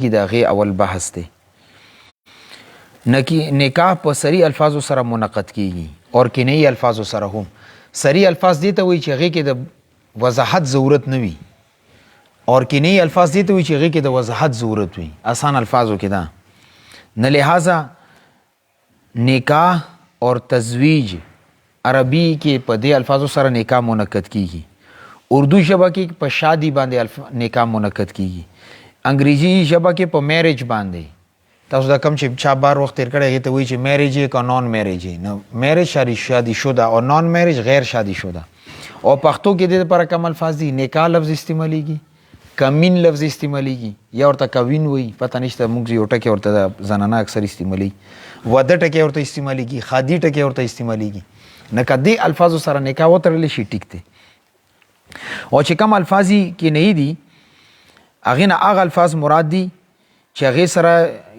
کی دا غي اول بحث دی. نکاح په صریح الفاظو سره منعقد کیږي اور کنایي الفاظو سره هم. صریح الفاظ دي ته وایي چې هغې کې د وضاحت ضرورت نه وي اور کنایي الفاظ دي ته وایي چې هغې کې د وضاحت ضرورت وي. آسان الفاظو کې ده نه. لہذا نکاح اور تزویج عربی کې په دې الفاظو سره نکاح منعقد کیږي. اردو ژبه کې په شادي باندې نکاح منعقد کیږي. انګریزي ژبه کې په میریج باندې. تاسو دا کم چې چا بار وخت تیر کړی هغې ته وایي چې میریج یې که نان میریج یې. نو میریج شادي شده او نان میریج غیر شادي شده. او پښتو کې دې لپاره کم الفاظ دي. نکاح لفظ استعمالیږي، کمین لفظ استعمالیږي، یا ورته کوین وایي، پته نشته موږ یو ټکی ورته زنانه اکثر استعمالي. واده ټکی ورته استعمالیږي، خادي ټکی ورته استعمالیږي. نه که دې الفاظو سره نکاح وتړلی شي ټیک دی. او چې کم الفاظ کې نه دي هغې نه هغه الفاظ مراد دي چې هغې سره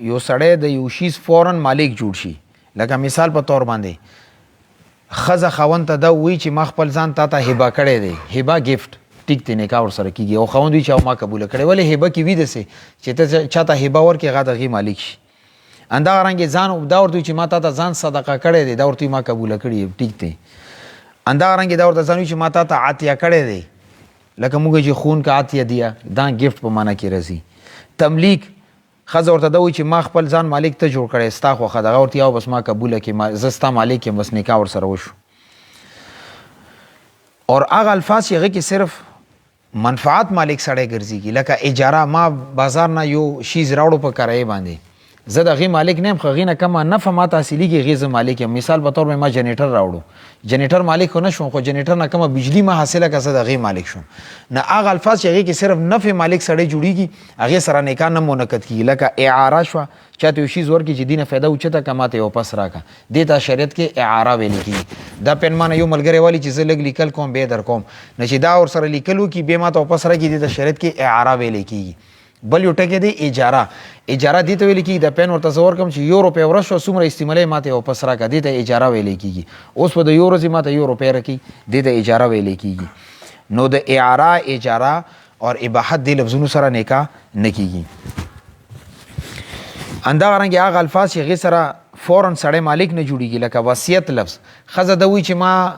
یو سړی د یو شیز فوراً مالک جوړ شي. لکه مثال په طور باندې ښځه خاوند ته دا وایي چې ما خپل ځان تا ته هبه کړی دی، هبه ګفټ، ټیک دی نکاح ورسره کېږي. او خاوند وایي چې او ما قبوله کړی. ولې هبه کې وي داسې چې ته چا ته هبه ورکړې هغه د هغې مالک شي. همدغرانګې ځان دا ورته وایي چې ما تا ته ځان صدقه کړی دی، دا ورته وایي ما قبوله کړي، ټیک دی. همدغرانګې دا ورته ځان وایي چې ما تا ته عطیه کړی دی، لکه موږ چې خون کا عطیه دیا، دا ګفټ په معنا کې راځي. تملیک ښځه ورته دا وایي چې ما خپل ځان مالک ته جوړ کړی، ستا خوښه ده. هغه ورته یو بس ما قبوله کړې، زه ستا مالک یم، بس نکاح ورسره وشو. اور هغه الفاظ چې هغې کې صرف منفعت مالک سړی ګرځېږي، لکه اجاره، ما بازار نه یو شیز راوړو په کرایې باندې، زه د هغې مالک نه یم، خو هغې نه کمه نفع ما ته حاصلېږي، هغې زه مالک یم. مثال په طور ما جنریټر راوړو، جنریټر مالک خو نه شوم، خو جنریټر نه کمه بجلی ما حاصله که زه د هغې مالک شوم. نه هغه الفاظ چې هغې کې صرف نفع مالک سړی جوړېږي هغې سره نکاح نه منعقد کېږي. لکه اعاره شوه، چاته یو شیز ورکړي چې دې نه فایده اوچته که ما ته یې واپس راکړه، دې ته شریعت کې اعاره ویلې کېږي. دا پین ما نه یو ملګری والي چې زه لږ لیکل کوم بیا در کوم، نه چې دا ورسره لیکل وکړي بیا ما ته واپس راکړي، دې ته شریعت کې اعاره ویلې کېږي. بل یو ټکی دی اجاره. اجاره دې ته ویل کېږي د پین ورته زه ورکړم چې یو روپۍ ورځ شوه، څومره استعمالوي ما ته یې واپس راکړه، دې ته اجاره ویلی کېږي. اوس به د یو ورځې ما ته یو روپۍ راکړي، دې ته اجاره ویلی کېږي. نو د اعاره، اجاره اور اباحت دې لفظونو سره نکاح نه کېږي. همدغرانګې هغه الفاظ چې هغې سره فوراً سړی مالک نه جوړېږي، لکه وصیت لفظ. ښځه دا وایي چې ما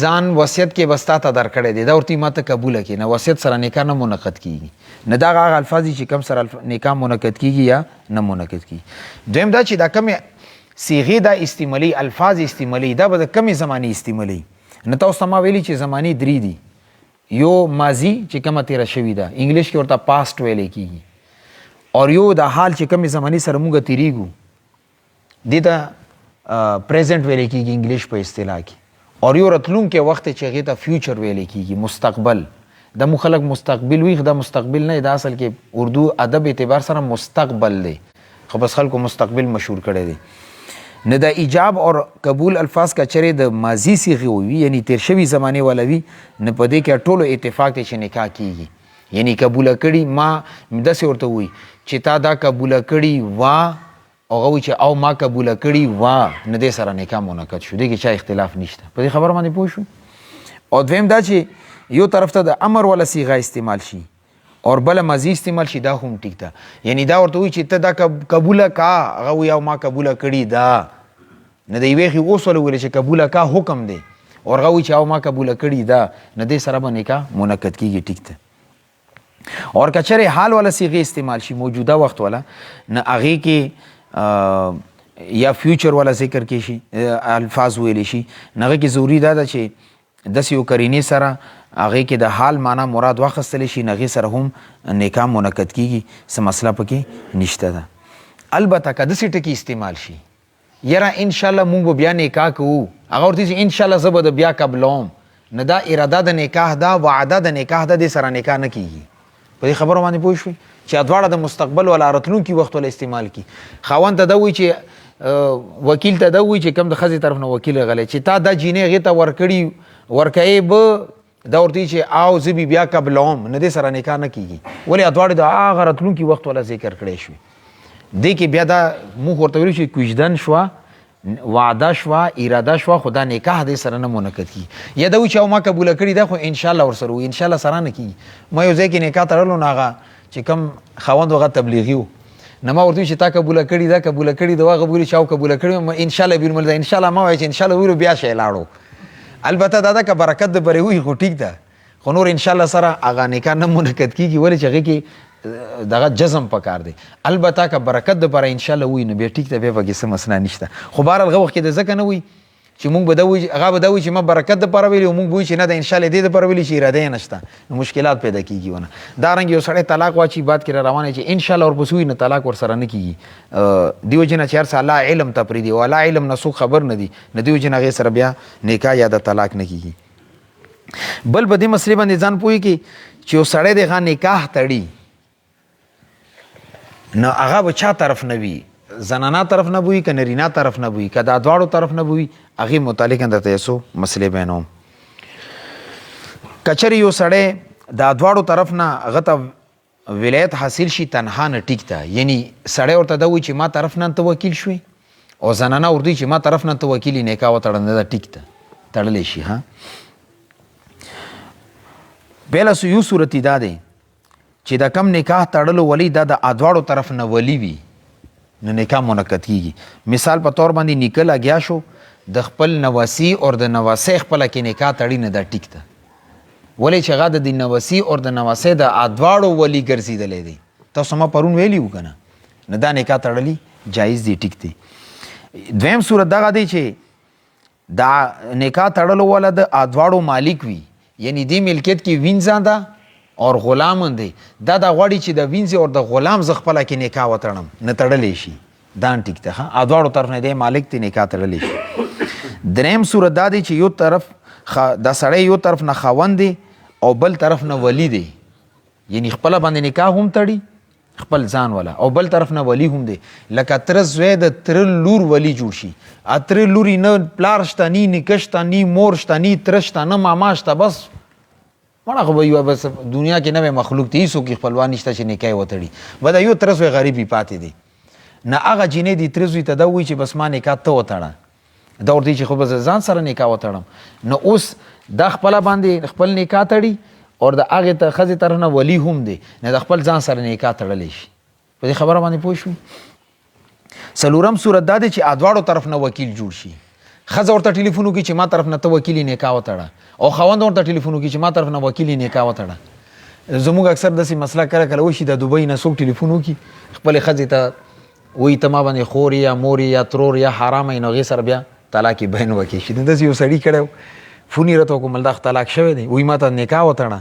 ځان وصیت کې بس تا ته درکړی دی، دا ورته ما ته قبوله کړي. نه وصیت سره نکاح نه منعقد کېږي. نه دا هغه الفاظ دي چې کوم سره نکاح منعقد کېږي یا نه منعقد کېږي. دویم دا چې دا کمې صیغې دا استعمالي، الفاظ استعمالي، دا به د کمې زمانې استعمالي. نه تاسو ته ما ویلي چې زمانې درې دي. یو ماضي چې کومه تېره شوې ده، انګلیش کې ورته پاسټ ویلی کېږي. او یو د حال چې کومې زمانې سره موږ تېرېږو دې ته پریزنټ ویلی کېږي انګلیش په اصطلاح کې. او یو راتلونکی وخت چې هغې ته فیوچر ویلی کېږي، مستقبل. دا مو خلک مستقبل وي، دا مستقبل نه دی، دا اصل کې اردو ادب اعتبار سره مستقبل دی، خو بس خلکو مستقبل مشهور کړی دی. نه د ایجاب اور قبول الفاظ که چېرې د ماضي صیغې وي، یعنی تیر شوي زمانې والا وي، نه په دې کې ټولو اتفاق دی چې نکاح کېږي. یعنی قبوله کړي، ما داسې ورته وایي چې تا دا قبوله کړي وا، او هغه وایي چې او ما قبوله کړي وا، نه دې سره نکاح منعقد شو. دې کې چا اختلاف نشته. په دې خبره باندې پوه شو. او دویم دا چې یو طرف ته د امر والا صیغه استعمال شي اور بله ماضي استعمال شي، دا هم ټیک ده. یعنی دا ورته وایي چې ته دا قبوله کا، هغه وایي او ما قبوله کړي دا، نه د یوې خې اوس ولې ویلې چې قبوله کا حکم دی، او هغه وایي چې او ما قبوله کړي دا، نه دې سره به نکاح منعقد کېږي، ټیک ده. اور که چېرې حال والا صیغې استعمال شي، موجوده وخت والا، نه هغې کې یا فیوچر والا ذکر کې شي، الفاظ ویلی شي، نه هغې کې ضروري دا ده چې داسې یو کرینې سره هغې کې د حال معنا مراد واخیستلی شي، نه هغې سره هم نکاح منعقد کېږي، څه مسله پکې نشته ده. البته که داسې ټکي استعمال شي، یاره انشاءالله موږ به بیا نکاح کوو، هغه ورته چې انشاءالله زه به د بیا قبلوم، نه دا اراده د نکاح ده، وعده د نکاح ده، دې سره نکاح نه کېږي. په دې خبرو باندې پوه شوئ چې دواړه د مستقبل ولا راتلونکي وخت ولا استعمال کړي. خاوند ته دا وایي چې وکیل ته دا وایي چې کوم د ښځې طرف نه وکیل راغلی چې تا دا جینۍ هغې ته ورکړي، ورکوې به، دا ورته چې او زه بیا قبلوم، نه دې سره نکاح نه کېږي. ولې دواړې د هغه راتلونکي وخت والا ذکر کړی شوي. دې کې بیا دا موږ ورته ویلو چې کوژدن شوه، وعده شوه، اراده شوه، خو دا نکاح دې سره نه منعقد کېږي. یا دا وایي چې او ما قبوله کړي ده، خو انشاءالله ورسره وایي، انشاءالله سره نه کېږي. ما یو ځای کې نکاح تړلو، نو هغه چې کم خاوند هغه تبلیغي و نه ما ورته چې تا قبوله کړي دا قبوله کړي دا قبول شاو قبوله کړي ان شاء الله بیر مل ان شاء الله ما وایي چې ان شاء الله ویرو بیا شي لاړو البته دا که برکت د بری وي خو ټیک ده خو نور ان شاء الله سره اغه نکاح نه منعقد کیږي ولې چې هغه کې دغه جزم پکار دی البته که برکت د بر ان شاء الله وي نو بیا ټیک ده بیا پکې څه مسله نشته خو بهر هغه وخت کې د ځکه نه وي چې مونږ به دا وي هغه به دا وي چې ما برکت د پر ویلی مونږ وایو چې نه د ان شاء الله دې د پر ویلی چې اراده نشته نو مشکلات پیدا کیږي ونه دا رنګ یو سړی طلاق واچي بعد کې روانه چې ان شاء الله ورپسې وي نه طلاق ور سره نه کیږي دیو جن چې هر الله علم تپریدي ولا علم نسو خبر نه دی نه دیو جن هغه سره بیا نکاح یا د طلاق نه کیږي بل به دې مسلې باندې ځان پوي کی چې یو سړی دغه نکاح تړي نو هغه به چا طرف نه وي زنانا طرف نه وي که نرینا طرف نه وي که دا دواړو طرف نه وي هغې متعلق درته یو څو مسلې بیانوم که چېرې یو سړی دا دواړو طرف نه هغه ته ولایت حاصل شي تنها نه ټیک ده یعنی سړی ورته دا وایي چې ما طرف نه ته وکیل شوې او زنانه ورته چې ما طرف نه ته وکیل نکاح وتړه نه ده ټیک ده تړلی شي ها بله یو صورت دا دی چې دا کم نکاح تړلو ولی دا د دواړو طرف نه ولی وي نو نکاح منعقد کیږي مثال په طور باندې نیکه لګیا شو د خپل نواسی او د نواسۍ خپله کې نکاح تړي نه دا ټیک ده ولې چې هغه د نواسی او د نواسۍ د دواړو ولی ګرځېدلی دی تاسو ما پرون ویلي وو که نه نو دا نکاح تړلی جایز دی ټیک دی دویم صورت دغه دی چې دا نکاح تړلو والا د دواړو مالک وي یعنی دې ملکیت کې وینځه ده اور غلام دی دا غواړي چې د وینځي او د غلام ز خپله کې نکاح وتړم نه تړلی شي دا ټیک ده ښه دواړو طرف نه دی مالک ته نکاح تړلی شي دریم صورت دا دی چې یو طرف دا سړی یو طرف نه خاوند دی او بل طرف نه ولی دی یعنی خپله باندې نکاح هم تړي خپل ځان والا او بل طرف نه ولی هم دی لکه تره زوی د تره لور ولی جوړ شي تره لوري نه پلار شته نی نیکه شته نی مور شته نی تره شته نه ماما شته بس مړه خو به یو بس دنیا کې نوی مخلوق دی هېڅوک یې خپلوان نشته چې نکاح یې وتړي به دا یو تره زوی غریب یې پاتې دی نه هغه جینۍ دی تره زوی ته دا وایي چې بس ما نکاح ته وتړه دا ورته چې خو به ځان سره نکاح وتړم نو اوس دا خپله باندې خپل نکاح تړي او د هغې ته ښځې طرف نه ولی هم دی نه د خپل ځان سره نکاح تړلی شي په دې خبره باندې پوه شو څلورم صورت دا دی چې دواړو طرف نه وکیل جوړ شي ښځه ورته ټلیفون وکړي چې ما طرف نه ته وکیل نکاح وتړه او خاوند ورته ټلیفون وکړي چې ما طرف نه وکیل نکاح وتړه زموږ اکثر داسې مسله کله کله وشي د دوبۍ نه څوک ټلیفون وکړي خپلې ښځې ته وایي ته ما باندې خور یا مور یا ترور یا حرامه یې نو هغې سره بیا طلاق بین وکړي شي داسې یو سړي کړی فون یې راته وکړو ملدا طلاق شوی دی وایي ما ته نکاح وتړه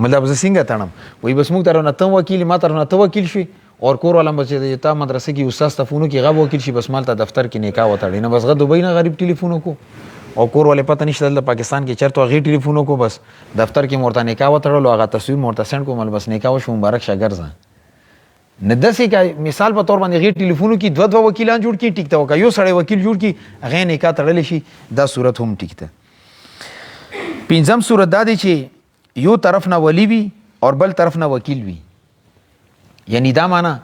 مطلب زه څنګه تړم وایي بس موږ طرف نه ته وکیل ما طرف نه ته وکیل شوي اور کور والا به چې تا مدرسې کې استاد ته فون وکړي هغه به وکیل شي بس مالته دفتر کې نکاح وتړي نه بس هغه دوبۍ نه غریب ټلیفون وکړو او کور والے پته نشته دلته پاکستان کې چېرته هغې ټلیفون وکړو بس دفتر کې مو ورته نکاح وتړلو هغه تصویر مو ورته سینډ کړو بس نکاح وشو مبارک شه ګرځه نه داسې که مثال په طور باندې هغې ټلیفون وکړي دوه وکیلان جوړ کړي ټیک ته وکړه یو سړی وکیل جوړ کړي هغې نکاح تړلی شي دا صورت هم ټیک ده پنځم صورت دا دی چې یو طرف نه ولی وي اور بل طرف نه وکیل وي یعنی دا معنا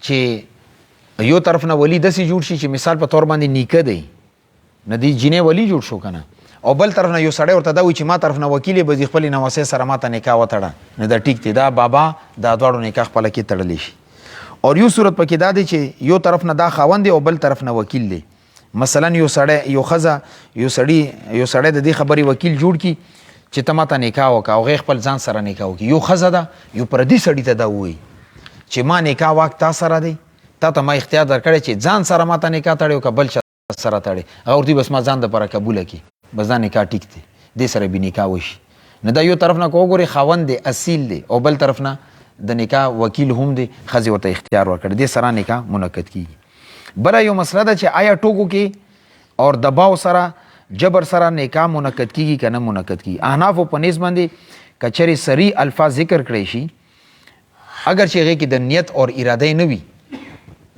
چې یو طرف نه ولی داسې جوړ شي چې مثال په طور باندې نیکه دی نه دی جینۍ ولی جوړ شو که نه او بل طرف نه یو سړی ورته دا وایي چې ما طرف نه وکیل یې به د خپلې نواسۍ سره ما ته نکاح وتړه نه دا ټیک دی دا بابا دا دواړو نکاح خپله کې تړلی شي او یو صورت پکې دا دی چې یو طرف نه دا خاوند دی او بل طرف نه وکیل دی مثلا یو سړی یو ښځه یو سړی د دې خبرې وکیل جوړ کړي چې ته ما ته نکاح وکړه او هغې خپل ځان سره نکاح وکړي یو ښځه ده یو پردي سړي ته دا ووایي چې ما نکاح واک تا سره دی تا ته ما اختیار درکړی چې ځان سره ما ته نکاح تړی او که بل چا سره تړی هغه ورته بس ما ځان دپاره قبوله کړي بس دا نکاح ټیک دی دې سره بې نکاح وشي نه دا یو طرف نه که وګورې خاوند دی اصیل دی او بل طرف نه د نکاح وکیل هم دی ښځې ورته اختیار ورکړی دې سره نکاح منعقد کیږي بله یو مسله ده چې آیا ټوکو کې اور دباو سره جبر سره نکاح منعقد کیږي که نه منعقد کیږي احنافو په نیز باندې که چېرې صریح الفاظ ذکر کړی شي اگر چې هغې کې د نیت اور اراده نه وي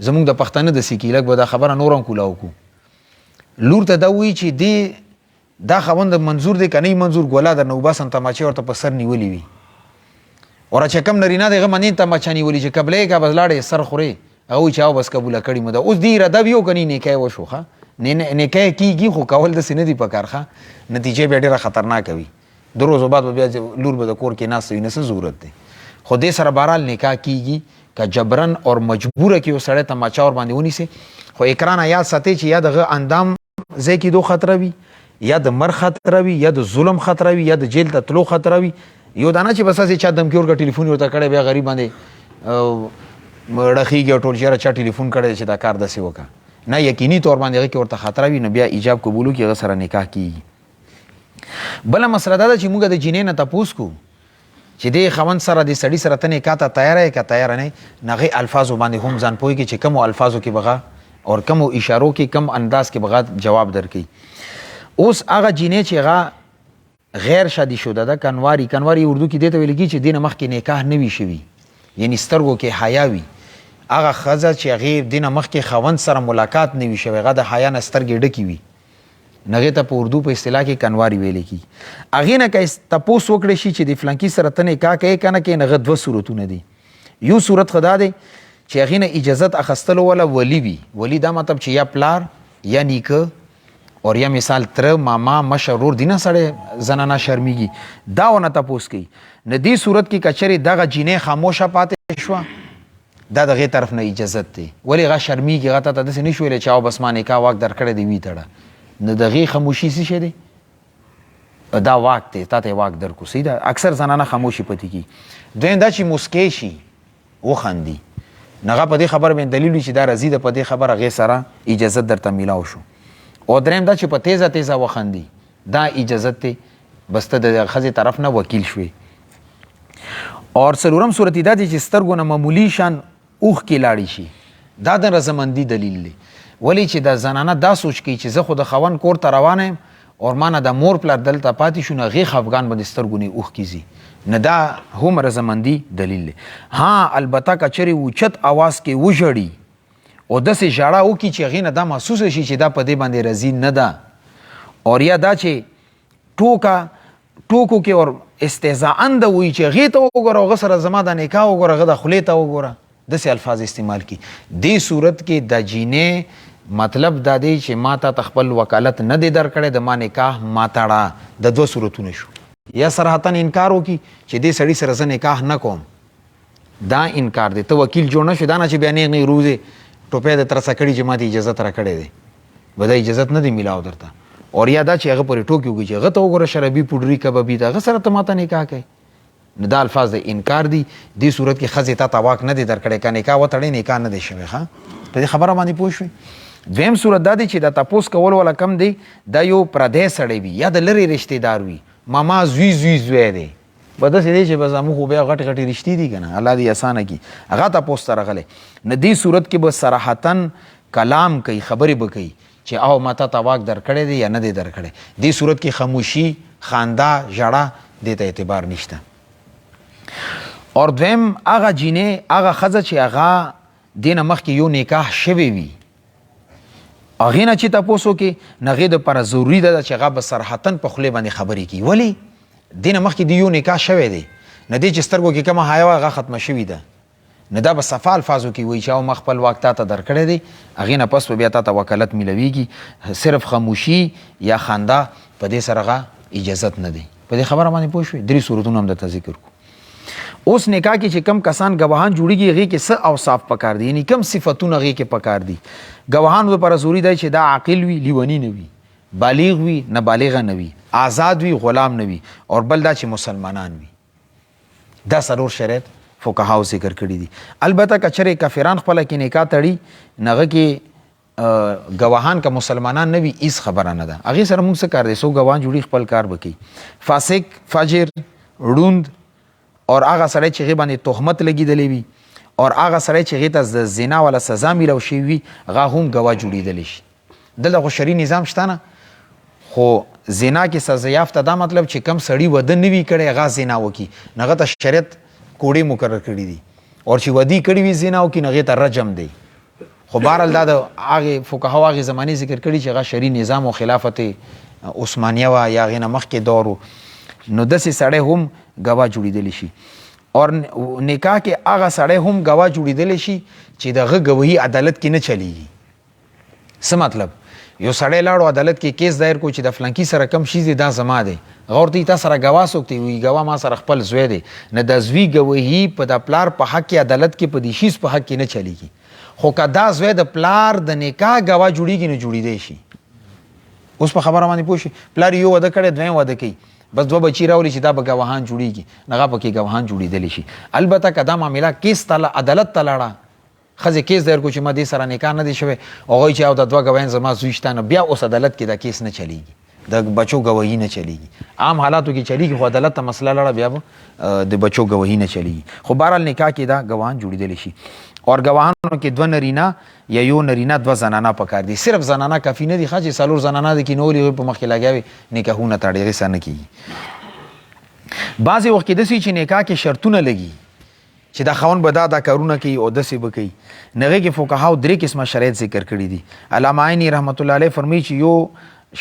زموږ د پښتانه د سکي لږ به دا خبره نور هم کولا وکړو لور ته دا وایي چې دې دا خاوند منظور دی که نه منظور ګولا در نه وباسم تماچې ورته په سر نیولي وي اور چې کم نرینه دی هغه باندې تماچه نیولي چې قبله یې که بس لاړې سر خورې هغه وایي چې او بس قبوله کړې مو ده اوس دې اراده وي او که نه نکاح وشو ښه نکاح کیږي خو کول داسې نه دي پکار ښه نتیجې بیا ډېره خطرناکه وي د روزو بعد به بیا لور به د کور کې ناسته وي نه څه ضرورت دی خو دې سره بهرحال نکاح کیږي که جبرن اور مجبوره کې یو سړی تماچا ور باندې ونیسي خو اکران یاد ساتي چې یا دغه اندام ځای کېدو خطره وي یا د مر خطره وي یا د ظلم خطره وي یا د جیل ته تلو خطره وي یو دانه چې بس هسې چا دمکي ورکړه ټلیفون ورته کړی بیا غریب باندې ړخېږي او ټول چېره چا ټلیفون کړی چې دا کار داسې وکړه نه یقیني طور باندې هغه کې ورته خطره وي نو بیا ایجاب قبول وکړي هغه سره نکاح کېږي بله مسله دا ده چې موږ د جینۍ نه تپوس کوو چې دې خاوند سره د سړي سره ته نکاح ته تیاره یې که تیاره نه یې هغې الفاظو باندې هم ځان پوهېږي چې کومو الفاظو کې به اور کومو اشارو کې کم انداز کې به جواب درکوي اوس هغه جینۍ چې هغه غیر شادي شده ده کنواري اردو کې دې ته ویل کېږي چې دې نه مخکې نکاح نه وي شوي یعنې سترګو کې حیا وي هغه ښځه چې هغې دې نه مخکې خاوند سره ملاقات نه وي شوی هغه د حیا نه سترګې ډکې وي نو هغې ته په اردو په اصطلاح کې کنواري ویلی کېږي هغې نه که تپوس وکړی شي چې د فلانکي سره ته نکاح کوې که نه کوې هغه دوه صورتونه دي یو صورت خو دا دی چې هغې نه اجازت اخیستلو والا ولی وي ولی دا مطلب چې یا پلار یا نیکه اور یا مثال تره ماما مشر ورور دي نه سړی زنانه شرمیږي دا ونه تپوس کوي نه دې صورت کې که چېرې دغه جینۍ خاموشه پاتې شوه دا د هغې طرف نه اجازت دی ولې هغه شرمیږي هغه ته داسې نه شو ویلی چې او بس ما نکاح واک درکړی دی وي تړه نو د هغې خاموشي څه شی دی دا واک دی تا ته یې واک درکړو صحیح ده اکثر زنانه خاموشي پاتې کېږي دویم دا چې مسکی شي وخندي نو هغه په دې خبره باندې دلیل وي چې دا رضي ده په دې خبره هغې سره اجازت درته میلاو شو او دریم دا چې په تیزه وخندي دا اجازت دی بس ته د ښځې طرف نه وکیل شوې اور څلورم صورت دا دی چې سترګو نه معمولي شان اوښ کې لاړې شي دا د رضامندي دلیل دی ولې چې د زنانه دا سوچ کوي چې زه خو د خاوند کور ته روانه یم اور ما نه د مور پلار دلته پاتې شو نو هغې خفګان به د سترګو نه اوښ کې ځي نه دا هم رضامندي دلیل دی ها البته که چېرې اوچت اواز کې وژړي او داسې ژړا وکړي چې هغې نه دا محسوسه شي چې دا په دې باندې رضي نه ده اور یا دا چې ټوکو کې اور استهزاءً ده وایي چې هغې ته وګوره هغه سره زما د نکاح وګوره هغه د خولې ته وګوره داسې الفاظ استعمال کړي دې صورت کې د جینۍ مطلب دا دی چې ما ته خپل وکالت نه دی درکړی د ما نکاح ما تړه د دوه صورتونه شو یا صراحتاً انکار وکړي چې دې سړي سره زه نکاح نه کوم دا انکار دی ته وکیل جوړ نه شو دا نه چې بیا نیغ روزې ټوپۍ د ترسه کړي چې ما ته اجازت راکړی دی به دا اجازت نه دی میلاو درته اور یا دا چې هغه پورې ټوکې وکړي چې هغه ته وګوره شرابي پوډري کبابي ته هغه سره ته ما ته نکاح کوي نو دا الفاظ د انکار دي دې صورت کې ښځې تا ته واک نه دی درکړی که نکاح وتړی نکاح نه دی شوی ښه په دې خبره باندې پوه شوې دویم صورت دا دی چې دا تپوس کول والا کم دی دا یو پردی سړی وي یا د لرې رشتې دار وي ماما زوی دی به داسې دی چې به زموږ خو بیا غټې غټې رشتې دي که نه الله دې اسانه کړي هغه تپوس ته راغلی نو دې صورت کې به صراحتاً کلام کوي خبرې به کوي چې او ما تا ته واک درکړی دی یا نه دی درکړی دې صورت کې خاموشي خندا ژړا دې ته اعتبار نشته اور دویم هغه جینۍ هغه ښځه چې هغه دې نه مخکې یو نکاح شوی وي هغې نه چې تپوس وکړي نو هغې دپاره ضروري ده چې هغه به صراحتاً په خولې باندې خبرې کړي ولې دې نه مخکې د یو نکاح شوی دی نه دې چې سترګو کې کومه حیا وه هغه ختمه شوې ده نه دا به صفا الفاظو کې وایي چې او ما خپل واک تا ته درکړی دی هغې نه پس به بیا تا ته وکالت میلویږي صرف خاموشي یا خندا په دې سره هغه اجازت نه دی په دې خبره باندې پوه شوې درې صورتونه هم درته ذکر کړو اوس نکاح کې چې کم کسان گواهان جوړیږي هغې کې څه اوصاف پکار دي یعنې کم صفتونه هغې کې پکار دي گواهانو دپاره ضروري دی چې دا عاقل وي لیوني نه وي بالغ وي نابالغه نه وي آزاد وي غلام نه وي اور بل دا چې مسلمانان وي دا څلور شرایط فقهاو ذکر کړي دي البته که چېرې کافران خپله کې نکاح تړي نو هغه کې گواهان که مسلمانان نه وي هېڅ خبره نه ده هغې سره موږ څه کار دی څو ګواهان جوړي خپل کار به کوي فاسق فاجر ړوند اور هغه سړی چې هغې باندې تهمت لګېدلی وي اور هغه سړی چې هغې ته د زنا والا سزا میلاو شوي وي هغه هم ګواه جوړېدلی شي دلته خو شرعي نظام شته نه خو زنا کې سزا یافته دا مطلب چې کم سړي وده نه وي کړی هغه زنا وکړي نو هغه ته شریعت کوډې مقرر کړي دي اور چې ودي کړي وي زنا وکړي نو هغې ته رجم دی خو بهرحال دا د هغې فقهاو هغې زمانې ذکر کړي چې هغه شرعي نظام او خلافت عثمانیه وه یا هغې نه مخکې دور و نو داسې سړی هم ګواه جوړېدلی شي اور نکاح کې هغه سړی هم ګواه جوړېدلی شي چې د هغه ګواهي عدالت کې نه چلیږي څه مطلب یو سړی لاړو عدالت کې کیس دایر کو چې د فلانکی سره کم شي دی دا زما دی غور ته تا سره گواه څوک دی وی گواه ما سره خپل زوی دی نه د زوی گواهی په د پلار په حق کې عدالت کې په دې شیز په حق کې نه چلیږي خو که دا زوی د پلار د نکاح گواه جوړیږي نه جوړیدی شي اوس په خبره باندې پوه شي پلار یو واده کړی دویم واده کوي بس دوه بچي راولي چې دا به ګواهان جوړیږي هغه پکې ګواهان جوړېدلی شي البته که دا معامله کیس ته عدالت ته لاړه ښځې کیس دایر کو چې ما دې سره نکاح نه دی شوی هغوی چې او د دوه ګواهیان زما زوی شته نو بیا اوس عدالت کې دا کیس نه چلیږي د بچو ګواهي نه چلیږي عام حالاتو کې چلیږي خو عدالت ته مسله لاړه بیا به د بچو ګواهي نه چلیږي خو بهرحال نکاح کې دا ګواهان جوړېدلی شي اور ګواهانو کې دوه نرینه یا یو نرینه دوه زنانه پکار دي صرف زنانه کافي نه دي ښه چې څلور زنانه د کینولې په مخکې لګیا وي نکاحونه تړي هغې سره نه کېږي بعضې وخت کې داسې چې نکاح کې شرطونه لګي چې دا خاوند به دا کارونه کوي او داسې به کوي نو هغې کې فقهاو درې قسمه شرایط ذکر کړي دي علامه عیني رحمت الله علیه فرمایي چې یو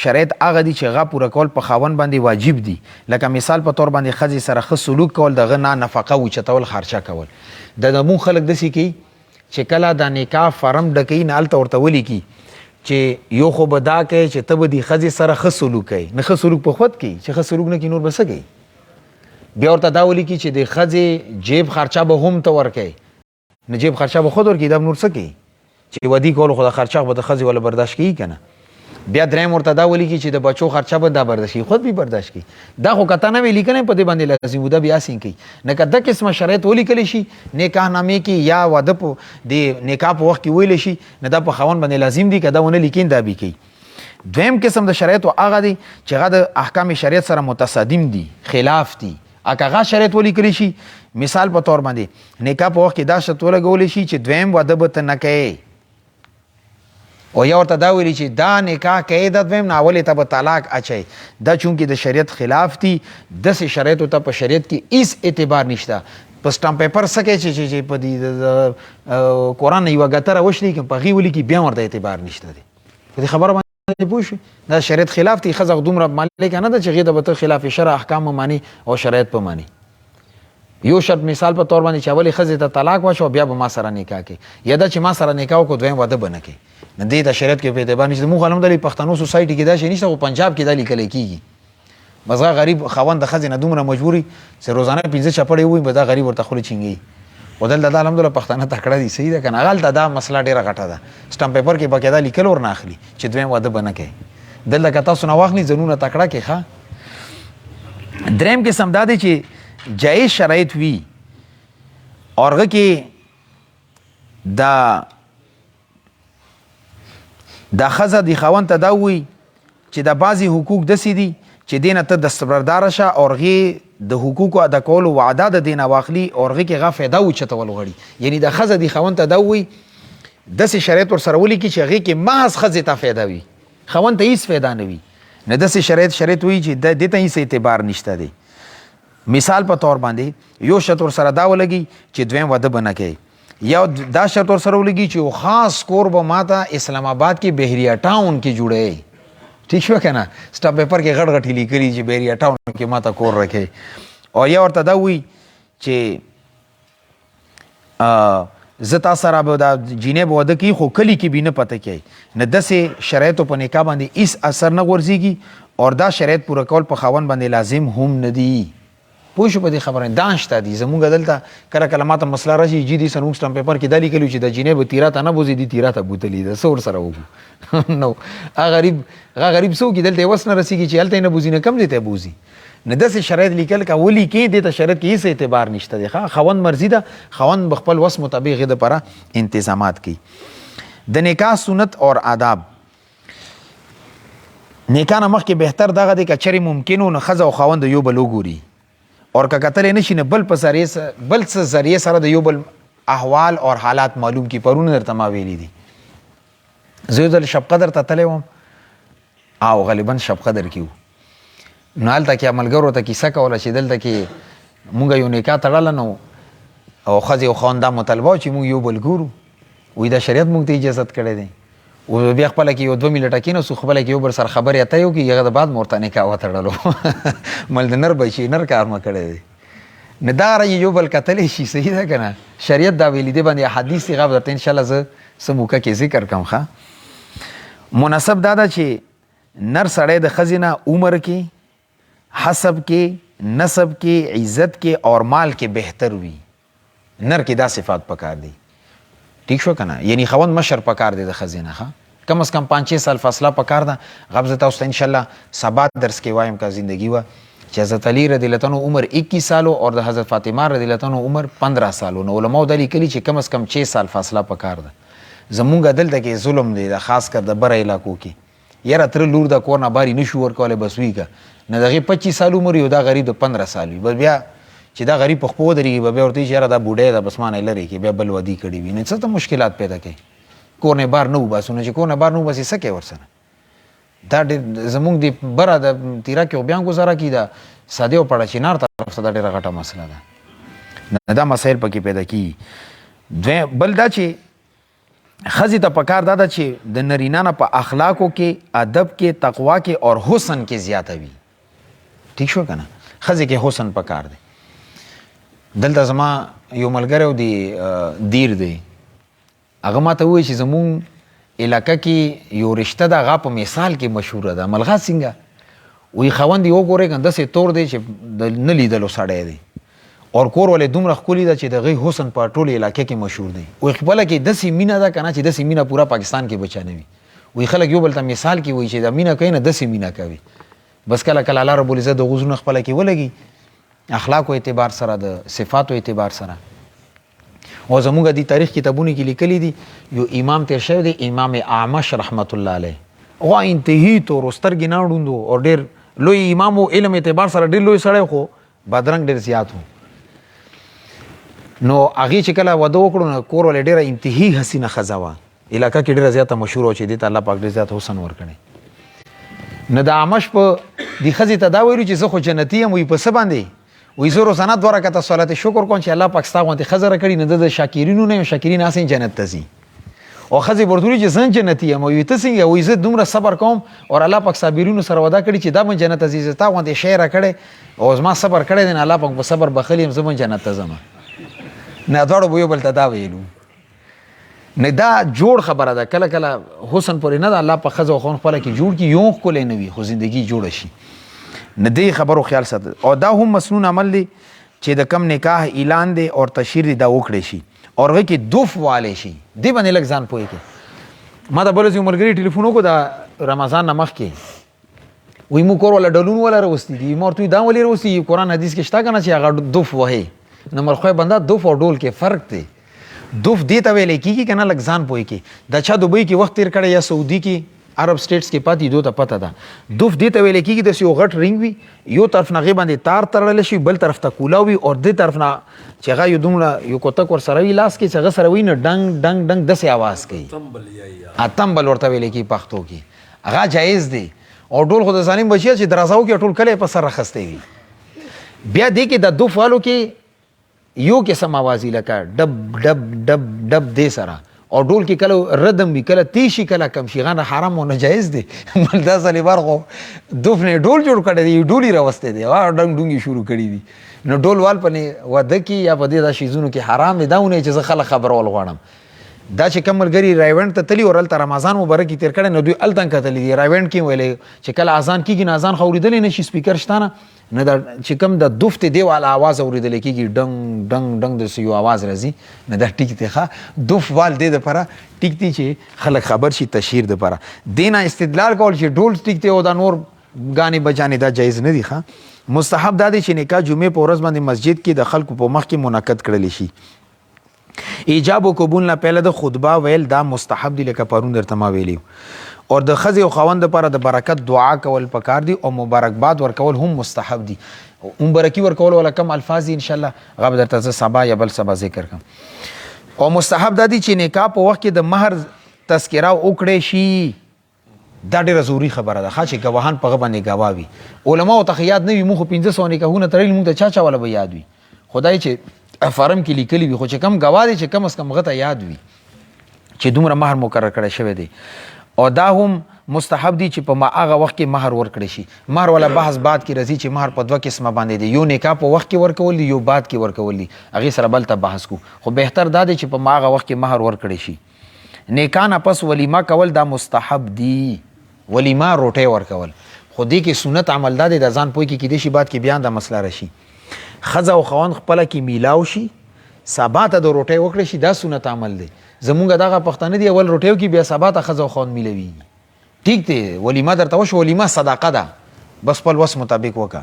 شرایط هغه دي چې هغه پوره کول په خاوند باندې واجب دي لکه مثال په طور باندې ښځې سره ښه سلوک کول دغه نه نفقه اوچتول خرچه کول د زمونږ خلک داسې کوي چې کله دا نکاح فرم ډکوي نه هلته ورته ولیکي چې یو خو به دا کوي چې ته به دې ښځې سره ښه سلوک کوي نه ښه سلوک په خود کوي چې ښه سلوک نه کوي نور به څه کوي بیا ورته دا ولیکي چې د ښځې جیب خرچه به هم ته ورکوي نه جیب خرچه به خود ورکوي دا به نور څه کوي چې ودي کول خو د خرچه به د ښځې والا برداشت کوي که نه بیا دریم ورته دا ولیکي چې د بچو خرچه به دا برداشت کوي خود به برداشت کوي دا خو کته نه وی لیکنی په دې باندې لازم ده بیا سین کوي نه که دا قسمه شرایط ولیکلی شي نکاح نامې کې یا واده په د نکاح په وخت کې ویلی شي نه دا په خاوند باندې لازم دي که دا ونه لیکین دا به کوي دویم قسم د شرایطو هغه دی چې هغه د احکام شریعت سره متصادم دي خلاف دي اګه هغه شرایط ولیکلی شي مثال په طور باندې نکاح په وخت کې دا شرط ولګولی شي چې دویم واده به ته نه کوې او یا ورته دا ویلي چې دا نکاح کوي د دویم نه اولې ته به طلاق اچوي دا چونکې د شریعت خلاف دي داسې شرایطو ته په شریعت کې هیڅ اعتبار نشته په سټامپ پیپر څه کوي چې په دې قرآن یوه ګتره وشلیکي په هغې ولیکي بیا ورته اعتبار نشته دی په دې خبره باندې پوه شوې دا شریعت خلاف دی ښځه دومره مالکه نه ده چې هغې ته به ته خلاف شرع احکام وماني او شرایط به ماني یو شرط مثال په طور باندې چې اولې ښځې ته طلاق واچوه بیا به ما سره نکاح کوي یا دا چې ما سره نکاح وکړو دویم واده به نه کوي نه دې ته شریعت کې په اعتبار نشته موږ الحمدلله پښتنو سوسایټي کې دا شی نشته خو پنجاب کې دا لیکلی کېږي بس هغه غریب خاوند د ښځې نه دومره مجبوري چې روزانه 15 چپړې ووایي به دا غریب ورته خوله چینګوي خو دلته دا الحمدلله پښتانه تکړه دي صحیح ده که نه هغلته دا مسله ډېره غټه ده سټامپ پیپر کې باقاعده لیکل ورنه اخلي چې دویم واده به نه کوي دلته که تاسو نه واخلي ځانونه تکړه کې ښه دریم قسم دا دی چې جایز شرایط وي اور هغه کې دا ښځه د خاوند ته دا ووایي چې دا بعضې حقوق داسې دي چې دې نه ته دستبرداره شه او هغې د حقوقو ادا کولو وعده د دې نه واخلي او هغې کې هغه فایده اوچتول غواړي یعنې د ښځه د خاوند ته دا ووایي داسې شرایط ورسره ولیکي چې هغې کې محض ښځې ته فایده وي خاوند ته هېڅ فایده نه وي نه داسې شرایط وایي چې دې ته هېڅ اعتبار نشته دی مثال په طور باندې یو شرط ورسره دا ولګي چې دویم واده به نه کوي یا دا شرط ورسره ولګي چې یو خاص کور به ماته اسلام آباد کې بحریه ټاون کې جوړوي ٹھیک شو که نه سټامپ پیپر کې غټ غټې لیکلي چې بحریه ټاون کې ماته کور راکوي او یا ورته دا وایي چې زه تا سره به دا جینۍ به واده کوي خو کلي کې به نه پته کوي نه داسې شرایطو په نکاح باندې هېڅ اثر نه غورځېږي او دا شرایط پوره کول په خاوند باندې لازم هم نه دي پوه شو په دې خبره دا شته دي زمونږ دلته کله کله ماته مسله راشي جي دي سره موږ سټامپ پیپر کې دا لیکلي چې د جینۍ به تیره ته نه بوځي دي تیره ته بوتلي ده څه ورسره وکړو نو هغه غریب څه وکړي دلته یې وس نه رسېږي چې هلته یې نه بوځي نه کم ځای ته یې بوځي نه داسې شرایط لیکل که ولیکې دې ته شرایط کې هېڅ اعتبار نشته دی ښه خاوند مرضي ده خاوند به خپل وس مطابق هغې دپاره انتظامات کوي د نکاح سنت اور آداب نکاح نه مخکې بهتر دغه دی که چرې ممکن و نه ښځه او خاوند د یو بل وګوري اور که کتلی نشي نه بل څه ذریعې سره د یو بل احوال اور حالات معلوم کی پرونه درته ما ویلي دي زه یو ځل شب قدر ته تلی وم او غالبا شب قدر کې وو نو هلته کې ملګرو ته کیسه کوله چې دلته کې مونږ یو نکاح تړله نو او ښځې او خاوند دا مطالبه چې مونږ یو بل ګورو وایي دا شریعت مونږ ته اجازت کړی دی و بیا خپله کې یو 2 منټه کېناستو خپله کې یو بل سره خبرې اترې وکړي هغه د بعد مورته نکاح وتړلو مل د نر بچي نر کار مه کړی دی نه دا یو بل کتلی شي صحیح ده که نه شریعت دا ویلي دی باندې احادیث هغه به درته انشاءالله زه څه موقع کې ذکر کړم ښه مناسب دا ده چې نر سړی د ښځې نه عمر کې حسب کې نسب کې عزت کې اور مال کې بهتر وي نر کې دا صفات پکار دی ٹھیک شو کنه یعنی خوند مشر پکار دی د ښځې نه کم از کم 5-6 سال فاصله پکار ده غبزه تاسو ته انشاءالله سبا درس کې وایم کا زندگی وا چې حضرت علی رضی الله عنه عمر 21 سالو اور د حضرت فاطمه رضی الله عنه عمر 15 سالو نو علماء د لیکلي چې کم از کم 6 سال فاصله پکار ده زمونږ دلته کې ظلم دی خاص کر د بره علاقو کې یاره تر لور د کور نه باری نشو ورکولی بس وی که نه د هغې 25 سال عمر یو دا غریب د 15 سال وي بس بیا چې دا غریب په خپو ودرېږي به بیا ورته وایي چې یاره دا بوډی ده بس ما نه لرې کړي بیا بل ودي کړي وي نو څه ته مشکلات پیدا کوي کور نه بار نه وباسو نو چې کور نه بار نه وباسي څه کوي ورسره دا ډېر زمونږ د بره د تیرا کې خو بیا ګزاره کي دا سادې او پړه چینار طرف ته دا ډېره غټه مسله ده دا مسایل پکې پیدا کیږي بل دا چې ښځې ته پکار دا ده چې د نرینه نه په اخلاقو کې ادب کې تقوا کې اور حسن کې زیاته وي ٹھیک شو که نه ښځې کې حسن پکار دی دلته زما یو ملګری دی دیر دی هغه ما ته ووایي چې زمونږ علاقه کې یو رشته ده هغه په مثال کې مشهوره ده ملغا څنګه وایي خاوند یې وګورئ که داسې تور دی چې د نه لیدلو سړی دی اور کور ولې دومره ښکلي ده چې د هغې حسن په ټول علاقه کې مشهور دی وایي خپله کې داسې مینه ده که نه چې داسې مینه پوره پاکستان کې بچا نه وي وایي خلک یو بل ته مثال کې وایي چې دا مینه کوي نه داسې مینه کوي بس کله کله الله رب العزت د غوزونه خپله کې ولګي اخلاقو اعتبار سره د صفاتو اعتبار سره او زمونږ د تاریخ کتابونو کې لیکلي دي یو امام تیر شوی دی امام اعمش رحمت الله علیه هغه انتهي تور سترګې نه ړوند او ډېر لوی امام و علم اعتبار سره ډېر لوی سړی خو بادرنګ ډېر زیات و نو هغې چې کله واده وکړو نو کور ولې ډېره انتهي حسینه ښځه وه علاقه کې ډېره زیاته مشهوره وه چې دې ته الله پاک ډېر زیات حسن ورکړی نو د اعمش په دې ښځې ته دا ویلو چې زه خو جنتي یم وایي په څه باندې وایي زه روزانه 2 رکعته صلات شکر کوم چې الله پاک ستا غوندې ښځه راکړي نه د شاکرینو نه یم شاکرین هسې جنت ته ځي او ښځې ورته ویلي چې زه جنتي یم وایي ته څنګه وایي زه دومره صبر کوم او الله پاک صابرینو سره وعده کړي چې دا به جنت ته ځي زه تا غوندې شی راکړی او زما صبر کړی دی نه الله پاک په صبر بخلي یم زه به جنت ته ځم نه دواړو به یو بل ته دا ویلو نه دا جوړ خبره ده کله کله حسن پورې نه ده الله په ښځه او خوند خپله کې جوړ کړي یو ښکلی نه وي خو زندګي جوړه شي نه دې خبرو خیال ساته او دا هم مسنون عمل دی چې د کم نکاح اعلان دی اور تشهیر دی دا وکړی شي اور هغې کې دوف والی شي دې باندې لږ ځان پوهې کړي ما ته بل یو ملګري ټلیفون وکړو د رمضان نه مخکې وایي موږ کور والا ډلون والا راوستي دي ما ورته وایي دا ولې راوستي قرآن حدیث کې شته که نه چې هغه دوف وهې نمبر خو بنده دوف او ډول کې فرق دی دوف دې ته ویلی کېږي که نه لږ ځان پوهې کې دا چا دوبۍ کې وخت تېر کړی یا سعودي کې عرب سټیټس کې پاتې دو ته پته ده دوف دې ته ویلی کېږي داسې یو غټ رنګ وي یو طرف نه هغې باندې تار تړلی شي بل طرف ته کولا وي او دې طرف نه چې هغه یو دومره یو کوتک ورسره وي لاس کې چې هغه سره وي نو ډنګ ډنګ ډنګ داسې اواز کوي تمبل ورته ویلی کېږي پښتو کې هغه جایز دی او ډول خو د ظالم بچیه چې درازاو کې ټول کلی په سر راخستی وي بیا دې کې د دوف والو کې یو قسم آوازی لکه ډب ډب ډب ډب دې سره او ډول کې کله ردم وي کله تیز شي کله کم شي غانه حرام او ناجایز دی ملدا صلیبار خو دوف نه ډول جوړ کړی دی ډول یې راوستی دی ډنګ ډونګې شروع کړي دي نو ډول وال په واده کې یا په دې دا شیزونو کې حرام دی دا ونه چې زه خلک خبرول غواړم دا چې کوم ملګري رایونډ ته تلي او هلته رمضان مبارک کې تېر کړی نو دوی هلته کتلي دي رایونډ کې ویلی چې کله اذان کېږي نو اذان خو اورېدلی نه شي سپیکر شته نه نه دا چې کوم د دوف ته دی والا آواز اورېدلی کېږي ډنګ ډنګ ډنګ داسې یو آواز راځي نه دا ټیک دی ښه دوف وال دې دپاره ټیک دی چې خلک خبر شي تشهیر دپاره دې نه استدلال کول چې ډول ټیک دی او دا نور ګانې بجانې دا جایز نه دي ښه مستحب دا دی چې نکاح جمعې په ورځ باندې مسجد کې د خلکو په مخ کې منعقد کړلی شي ایجاب و قبول نه پهله د خطبه ویل دا مستحب دی لکه پرون درته ما ویلی اور د ښځې او خاوند لپاره د برکت دعا کول پکار دي او مبارکباد ورکول هم مستحب دي مبارکي ورکول ولا کم الفاظ دي انشاءالله هغه به درته زه سبا یا بل سبا ذکر کوم او مستحب دا دي چې نکاح په وخت کې د مهر تذکره وکړی شي دا ډېره ضروري خبره ده ښه چې ګواهان په هغه باندې ګواه وي علماو ته خو یاد نه وي موږ خو 500 نکاحونه تړلي موږ ته چا والا به یاد وي خدای چې فارم کې لیکلي وي خو چې کم ګواه دی چې کم از کم هغه ته یاد وي چې دومره مهر مقرر کړی شوی دی او دا هم مستحب دی چې په هغه وخت کې مهر ورکړی شي مهر والا بحث بعد کې راځي چې مهر په 2 قسمه باندې دی یو نکاح په وخت کې ورکول دي یو بعد کې ورکول دي هغې سره بل ته بحث کو خو بهتر دا دی چې په هغه وخت کې مهر ورکړی شي نکاح نه پس ولیمه کول دا مستحب دی. ولیمه روټۍ ورکول، خو دې کې سنت عمل دا دی د ځان پوی کې کیدای شي بعد کې بیان د مسله راشي. ښځه او خاوند خپله کې میلاو شي، سبا ته د روټۍ وکړی شي، دا سنت عمل دی. زمونږ دغه پښتانه دي اول روټۍ وکړي بیا سبا ته ښځه او خاوند میلوي. ټیک دی، ولیمه درته وشو، ولیمه صدقه ده، بس خپل وس مطابق وکړه.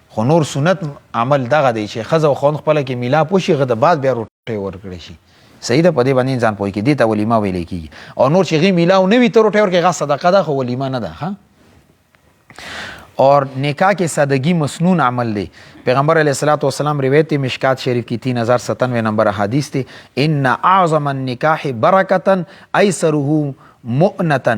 خو نور سنت عمل دغه دی چې ښځه او خاوند خپله کې میلاپ وشي، هغه د بعد بیا روټۍ ورکړی شي. صحیح ده، په دې باندې ځان پوه کړي، دې ته ولیمه ویلی کېږي. او نور چې هغې میلاو نه وي ته روټۍ ورکړې، هغه صدقه ده، خو ولیمه نه ده. اور نکاح کې سادگی مسنون عمل دی. پیغمبر علیہ الصلوۃ والسلام روایت مشکات شریف کی 3097 نمبر حدیث ته ان اعظم النکاح برکتا ایسره مؤنتا،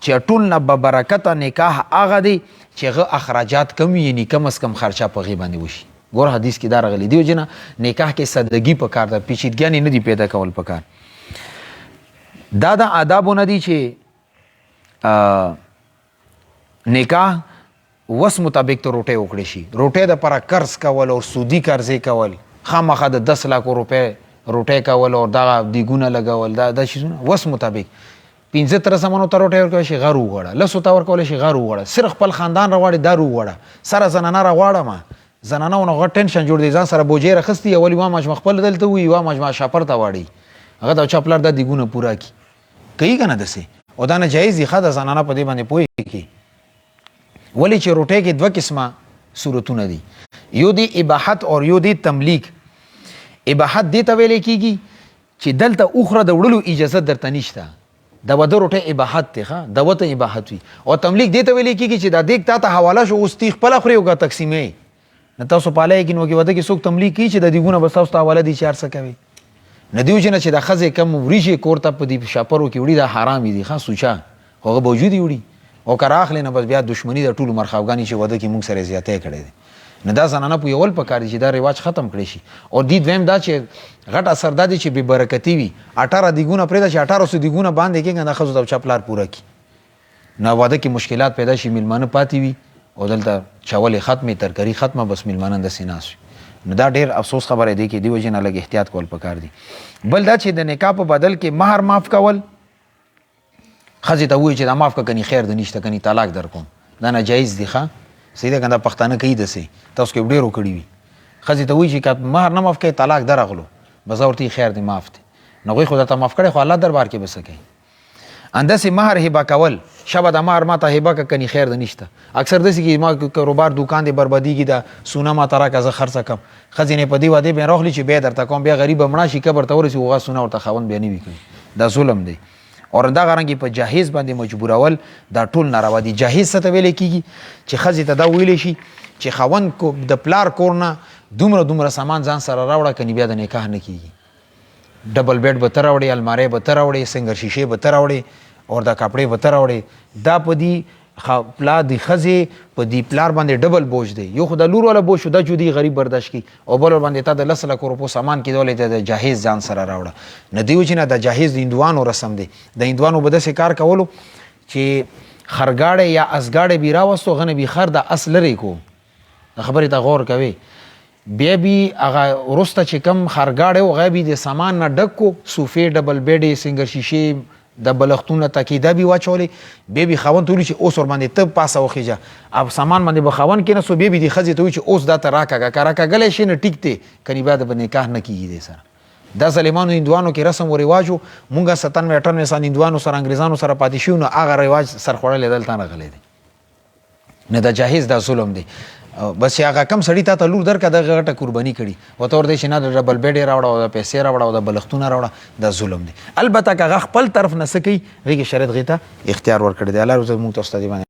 چې ټول نه برکت نکاح هغه دی چې هغه اخراجات کم وي، یعنی کم از کم خرچه په هغې باندې وشي. ګور حدیث کې دا راغلی دی جنا نکاح کې سادگی پکار ده، پیچیدګیانې نه دي پیدا کول پکار. دا د آدابونه دي چې نکاح وس مطابق ته روټۍ وکړی شي. روټۍ دپاره قرض کول او سودي قرضې کول، خامخا د 10 लाख روپۍ روټۍ کول او دغه دیګونه لګول، دا شیزونه وس مطابق 15 سمانو ته روټۍ ورکولی شي، غر وغواړه. 10 ته ورکولی شي، غر وغواړه. صرف خپل خاندان راغواړي، دا وغواړه. سره زنانه راغواړه، ما زنانه ونه غټ ټینشن جوړ دی، ځان سره بوجۍ راخستي، اول یوه مجمع خپل دلته وي، یوه مجمع شاپر ته واړي، هغه د چا پلار دا دیګونه پوره کړي. کوي که نه داسې؟ او دا ناجایز دي. ښه د زنانه په دې باندې پوهېږي. ولی چې روټۍ کې دوه قسمه صورتونه دي، یو دی اباحت او یو دی تملیک. اباحت دې ته ویلی کېږي چې دلته اوخره د وړلو اجازه درته نشته، د واده روټۍ اباحت دی، ښه د وته اباحت وي. او تملیک دې ته ویلی کېږي چې دا دیګ تا ته حواله شو، اوس تی خپله خورې او که تقسیمې نه. تاسو پالی کې نو کې واده کې څوک تملیک کوي چې د دیګونه به تاسو ته حواله دي چې هر څه کوي. نه دي وجې نه چې د ښځې کم وریجې کور ته په دې شاپرو کې وړي، دا حرام دي، ښه سوچه خو هغه باوجود وړي او که راخلې نه بس بیا دشمني د ټولو مرخاوګانې چې واده کې موږ سره زیاتی کړی دی. نه دا زنانه پوهول پکار دي چې دا رواج ختم کړی شي. او دې دویم دا چې غټ اثر دا دی چې بې برکتي وي. 18 دیګونه پرېږده چې 1800 دیګونه باندې کېږي، دا ښځو ته چا پلار پوره کړي. نه واده کې مشکلات پیدا شي، میلمانه پاتې وي او دلته چاولې ختمې، ترکاري ختمه، بس میلمانه داسې ناست وي. نو دا ډېر افسوس خبره دی کې دې وجې نه لږ احتیاط کول پکار دي. بل دا چې د نکاح په بدل کې مهر معاف کول، ښځې ته ووایي چې دا معاف که کني خیر ده نشته، کني طلاق در کوم، دا ناجایز دي. ښه صحیح ده، که دا پښتانه کوي داسې، تاسو کې ډېرو کړي وي. ښځې ته ووایي چې که مهر نه معاف کوي طلاق درغلو، بس ورته خیر دی معاف دی. نو هغوی خو درته معاف کړی، خو الله دربار کې به څه کوي. انداسې مهر هبه کول، شبه د مهر ما ته هبه که کني خیر ده نشته. اکثر داسې کې ما کاروبار دوکان دی بربادېږي، دا سونه ما ته راکړه زه خرڅه کړم، ښځې نه په دې وادې بیا راغلي چې بیا درته کوم، بیا غریبه مړه شي قبر ته ورسي، هغه سونه ورته خاوند بیا نه وي کوي. دا ظلم دی. اور دغه رنګې په جهیز باندې مجبورول دا ټول ناروا دي. جهیز څه ته ویلی کېږي چې ښځې ته دا ویلی شي چې خاوند د پلار کور نه دومره سامان ځان سره راوړه، کني بیا د نکاح نه کېږي. ډبل بیډ به ته راوړې، الماری به ته راوړې، سنګر شیشې به ته راوړې، اور دا کپړې به ته راوړې. دا په دې پلار د ښځې په دې پلار باندې ډبل بوج دی. یو خو د لور والا بوج شو، دا جدي غریب برداشت کړي، او بل باندې تا د 10 لک روپو سامان کېدولی ته د جهیز ځان سره راوړه. نه دې وجې نه د جهیز د هندوانو رسم دی. د هندوانو به داسې کار کولو چې خرګاړی یا اسګاړی به یې راوستو، هغه نه به خر د اس لرې کو. د خبرې ته غور کوئ. بیا به هغه وروسته چې کم خرګاړی و هغه به د سامان نه ډک کو، صوفې، ډبل بیډې، سنګر شیشې، د بلختونه تکیده به واچولې. بیا به خاوند ته ویلي چې اوس ورباندې ته پاسه وخیجه، اب سامان باندې به خاوند کېناستو. بیا به دې ښځې ته وایي چې اوس دا ته راکاږه، که راکاږلی شي نه ټیک دی، کني بیا د به نکاح نه کېږي دې سره. دا ظالمانو هندوانو کې رسم و رواج و. مونږ 97-98 سال هندوانو سره انګریزانو سره پاتې شوي، نو هغه رواج سر خوړلی دلته راغلی دی. نه دا جهیز دا ظلم دی. بس چې هغه کم سړي تا ته لور درکړه، دغه غټه قرباني کړي، ورته ورته چې نه د ډبل بیډې راوړه او د پیسې راوړه او د بلختونه راوړه، دا ظلم دی. البته که هغه خپل طرف نه څه کوي، هغې کې شریعت هغې ته اختیار ورکړی دی. الله زموږ ته استادي باندې